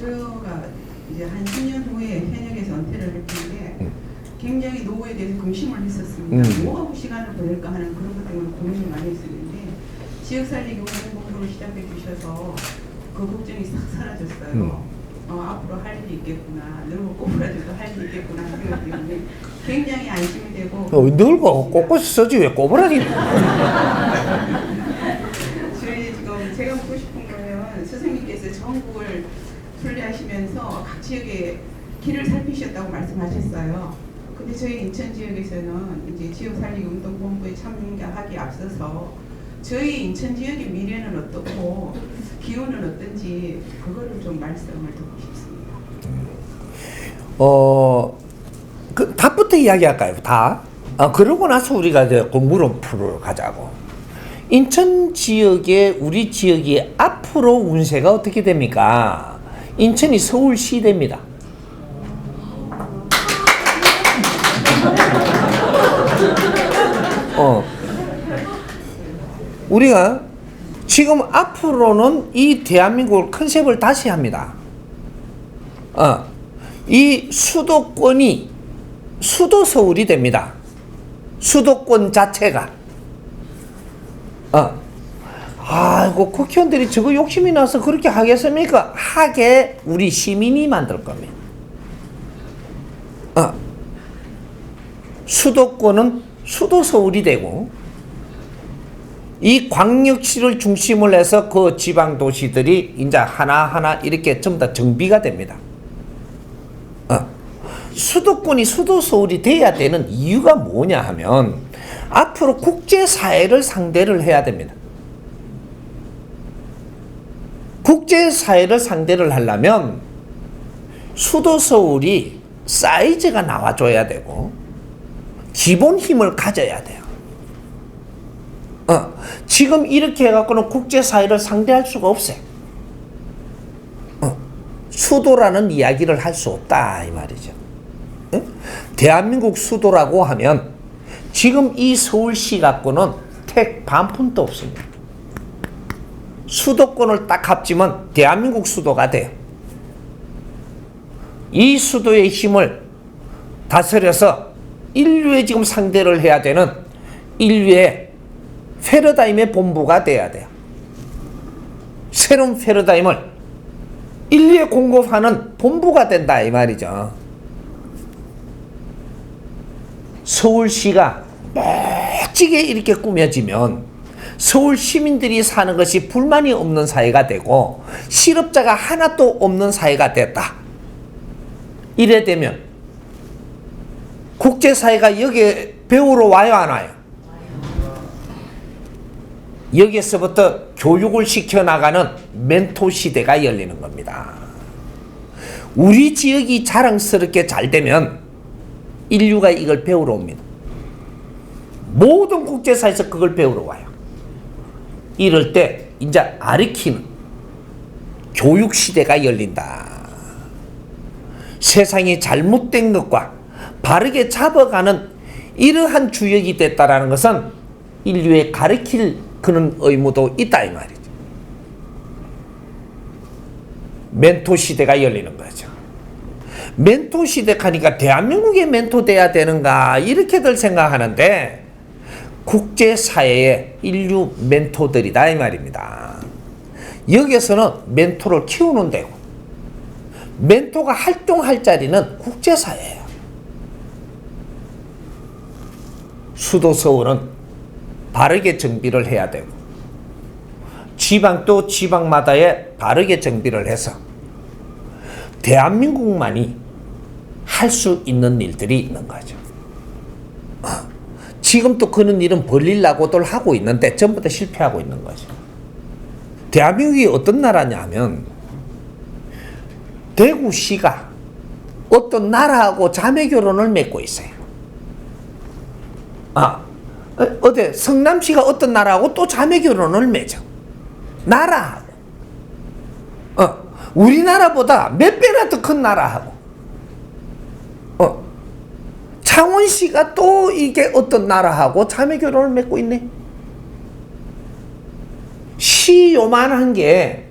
제가 이제 한 10년 후에 현역에서 은퇴를 할 텐데 굉장히 노후에 대해서 근심을 했었습니다. 뭐 하고 시간을 보낼까 하는 그런 것 때문에 고민을 많이 했었는데 지역살리기 운동 공부를 시작해 주셔서 그 걱정이 싹 사라졌어요. 앞으로 할 일이 있겠구나, 늙고 꼬부라져도 할 일이 있겠구나 하기 때문에 굉장히 안심이 되고. 늙고 꼿꼿이 서지 왜 꼬부라지? 저희 지금 제가 묻고 싶은 거는 선생님께서 전국을 순례하시면서 각 지역에 길을 살피셨다고 말씀하셨어요. 근데 저희 인천 지역에서는 이제 지역 살리기 운동 본부에 참여하기 앞서서 저희 인천 지역의 미래는 어떻고 기후는 어떤지 그거를 좀 말씀을 듣고 싶습니다. 그 답부터 이야기할까요? 다. 그러고 나서 우리가 이제 공부로 풀어 가자고. 인천 지역의 우리 지역이 앞으로 운세가 어떻게 됩니까? 인천이 서울시대입니다. 우리가 지금 앞으로는 이 대한민국을 컨셉을 다시 합니다. 이 수도권이 수도 서울이 됩니다. 수도권 자체가. 아이고, 국회의원들이 저거 욕심이 나서 그렇게 하겠습니까? 하게 우리 시민이 만들 겁니다. 수도권은 수도 서울이 되고, 이 광역시를 중심으로 해서 그 지방 도시들이 이제 하나하나 이렇게 전부 다 정비가 됩니다. 수도권이 수도 서울이 돼야 되는 이유가 뭐냐 하면 앞으로 국제사회를 상대를 해야 됩니다. 국제사회를 상대를 하려면 수도 서울이 사이즈가 나와줘야 되고 기본 힘을 가져야 돼요. 지금 이렇게 해갖고는 국제사회를 상대할 수가 없어요. 수도라는 이야기를 할 수 없다 이 말이죠. 대한민국 수도라고 하면 지금 이 서울시 갖고는 택 반푼도 없습니다. 수도권을 딱 합치면 대한민국 수도가 돼요. 이 수도의 힘을 다스려서 인류에 지금 상대를 해야 되는 인류의 패러다임의 본부가 돼야 돼요. 새로운 패러다임을 인류에 공급하는 본부가 된다 이 말이죠. 서울시가 멋지게 이렇게 꾸며지면 서울 시민들이 사는 것이 불만이 없는 사회가 되고 실업자가 하나도 없는 사회가 됐다. 이래 되면 국제사회가 여기에 배우러 와요 안 와요? 여기에서부터 교육을 시켜나가는 멘토 시대가 열리는 겁니다. 우리 지역이 자랑스럽게 잘 되면 인류가 이걸 배우러 옵니다. 모든 국제사에서 그걸 배우러 와요. 이럴 때 이제 가르치는 교육 시대가 열린다. 세상이 잘못된 것과 바르게 잡아가는 이러한 주역이 됐다라는 것은 인류에 가르칠 그런 의무도 있다 이 말이죠. 멘토 시대가 열리는 거죠. 멘토 시대 하니까 대한민국의 멘토 돼야 되는가 이렇게들 생각하는데 국제사회의 인류 멘토들이다 이 말입니다. 여기서는 멘토를 키우는 데고 멘토가 활동할 자리는 국제사회예요. 수도 서울은 바르게 정비를 해야 되고 지방도 지방마다에 바르게 정비를 해서 대한민국만이 할 수 있는 일들이 있는 거죠. 지금 또 그런 일은 벌리려고들 하고 있는데 전부 다 실패하고 있는 거죠. 대한민국이 어떤 나라냐 하면 대구시가 어떤 나라하고 자매 결혼을 맺고 있어요. 어디 성남시가 어떤 나라하고 또 자매 결혼을 맺어. 나라하고. 우리나라보다 몇 배나 더 큰 나라하고. 창원시가 또 이게 어떤 나라하고 자매 결혼을 맺고 있네. 시 요만한 게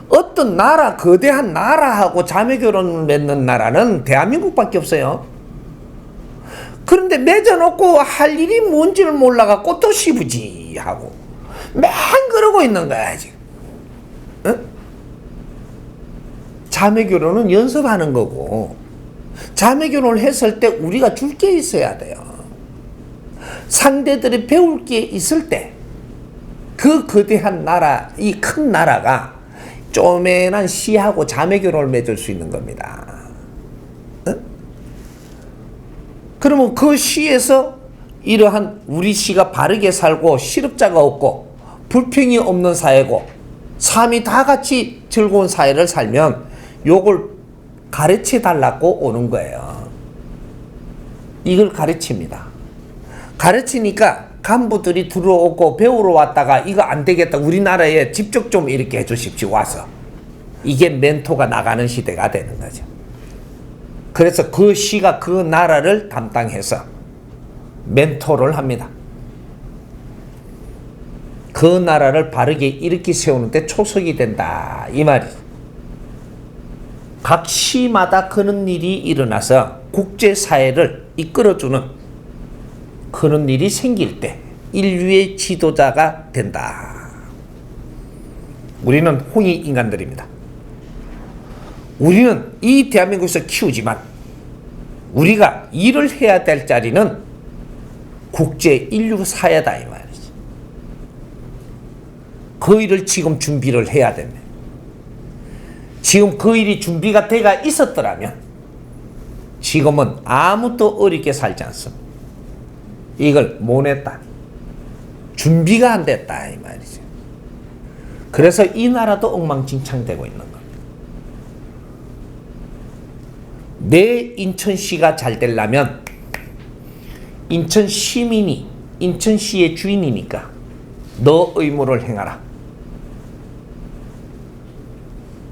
어떤 나라, 거대한 나라하고 자매결혼을 맺는 나라는 대한민국밖에 없어요. 그런데 맺어놓고 할 일이 뭔지를 몰라갖고 또 시부지하고 맨 그러고 있는 거야 지금. 응? 자매결혼은 연습하는 거고, 자매결혼을 했을 때 우리가 줄 게 있어야 돼요. 상대들이 배울 게 있을 때 그 거대한 나라, 이 큰 나라가 쪼맨한 시하고 자매결혼을 맺을 수 있는 겁니다. 응? 그러면 그 시에서 이러한 우리 시가 바르게 살고 실업자가 없고 불평이 없는 사회고 삶이 다 같이 즐거운 사회를 살면 요걸 가르쳐 달라고 오는 거예요. 이걸 가르칩니다. 가르치니까 간부들이 들어오고 배우러 왔다가 이거 안 되겠다, 우리나라에 직접 좀 이렇게 해주십시오 와서. 이게 멘토가 나가는 시대가 되는 거죠. 그래서 그 시가 그 나라를 담당해서 멘토를 합니다. 그 나라를 바르게 일으키 세우는데 초석이 된다 이 말이죠. 각 시마다 그런 일이 일어나서 국제사회를 이끌어주는 그런 일이 생길 때 인류의 지도자가 된다. 우리는 홍익 인간들입니다. 우리는 이 대한민국에서 키우지만 우리가 일을 해야 될 자리는 국제 인류 사회다 이 말이지. 그 일을 지금 준비를 해야 됩니다. 지금 그 일이 준비가 돼가 있었더라면 지금은 아무도 어렵게 살지 않습니다. 이걸 못 했다. 준비가 안 됐다 이 말이죠. 그래서 이 나라도 엉망진창되고 있는 겁니다. 내 인천시가 잘 되려면 인천 시민이 인천시의 주인이니까 너 의무를 행하라.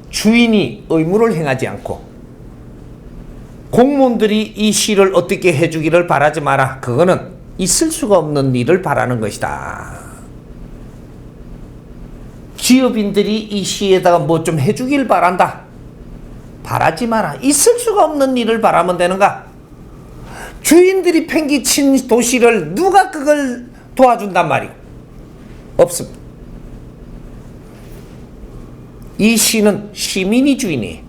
주인이 의무를 행하지 않고 공무원들이 이 시를 어떻게 해주기를 바라지 마라. 그거는 있을 수가 없는 일을 바라는 것이다. 기업인들이 이 시에다가 뭐 좀 해주길 바란다. 바라지 마라. 있을 수가 없는 일을 바라면 되는가? 주인들이 팽개친 도시를 누가 그걸 도와준단 말이오? 없습니다. 이 시는 시민이 주인이에요.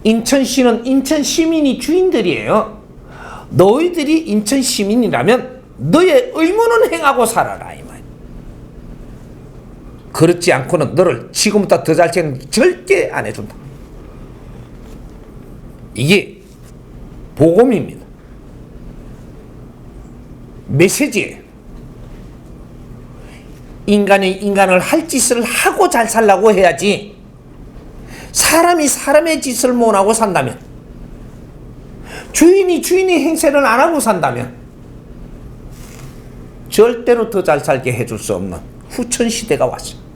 인천시는 인천 시민이 주인들이에요. 너희들이 인천 시민이라면 너의 의무는 행하고 살아라 이 말. 그렇지 않고는 너를 지금부터 더 잘 채는 절대 안 해준다. 이게 복음입니다. 메시지예요. 인간이 인간을 할 짓을 하고 잘 살라고 해야지, 사람이 사람의 짓을 못하고 산다면, 주인이 주인의 행세를 안 하고 산다면 절대로 더 잘 살게 해줄 수 없는 후천시대가 왔습니다.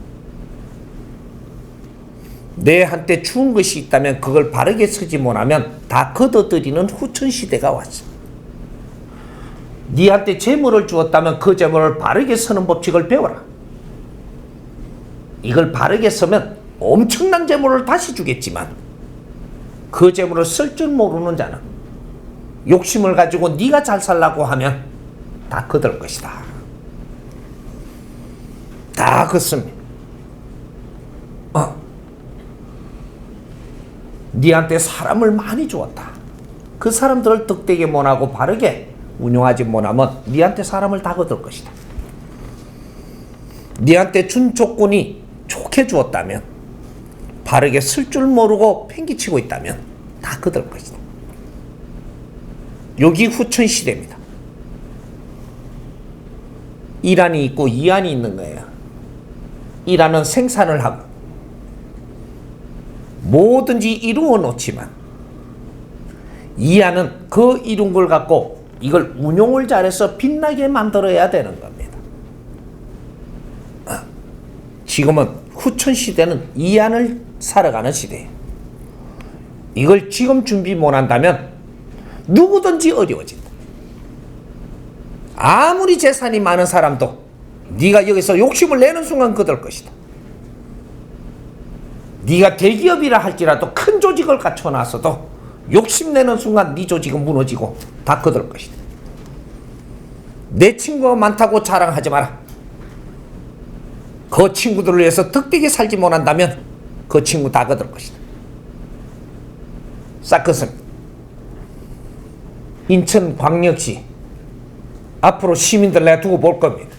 내한테 주은 것이 있다면 그걸 바르게 쓰지 못하면 다 걷어들이는 후천시대가 왔습니다. 네한테 재물을 주었다면 그 재물을 바르게 쓰는 법칙을 배워라. 이걸 바르게 쓰면 엄청난 재물을 다시 주겠지만 그 재물을 쓸 줄 모르는 자는 욕심을 가지고 네가 잘 살라고 하면 다 거들 것이다. 다 걷습니다. 네한테 사람을 많이 주었다. 그 사람들을 덕되게 못하고 바르게 운용하지 못하면 네한테 사람을 다 거둘 것이다. 네한테 준 조건이 좋게 주었다면, 바르게 쓸 줄 모르고 팽개치고 있다면 다 거둘 것이다. 여기 후천시대입니다. 일안이 있고 이안이 있는 거예요. 일안은 생산을 하고 뭐든지 이루어 놓지만, 이안은 그 이룬 걸 갖고 이걸 운용을 잘해서 빛나게 만들어야 되는 겁니다. 지금은 후천시대는 이안을 살아가는 시대예요. 이걸 지금 준비 못한다면 누구든지 어려워진다. 아무리 재산이 많은 사람도 네가 여기서 욕심을 내는 순간 거둘 것이다. 네가 대기업이라 할지라도 큰 조직을 갖춰놨어도 욕심내는 순간 네 조직은 무너지고 다 거들 것이다. 내 친구가 많다고 자랑하지 마라. 그 친구들을 위해서 득되게 살지 못한다면 그 친구 다 거들 것이다. 싹것은 인천광역시 앞으로 시민들 내두고 볼 겁니다.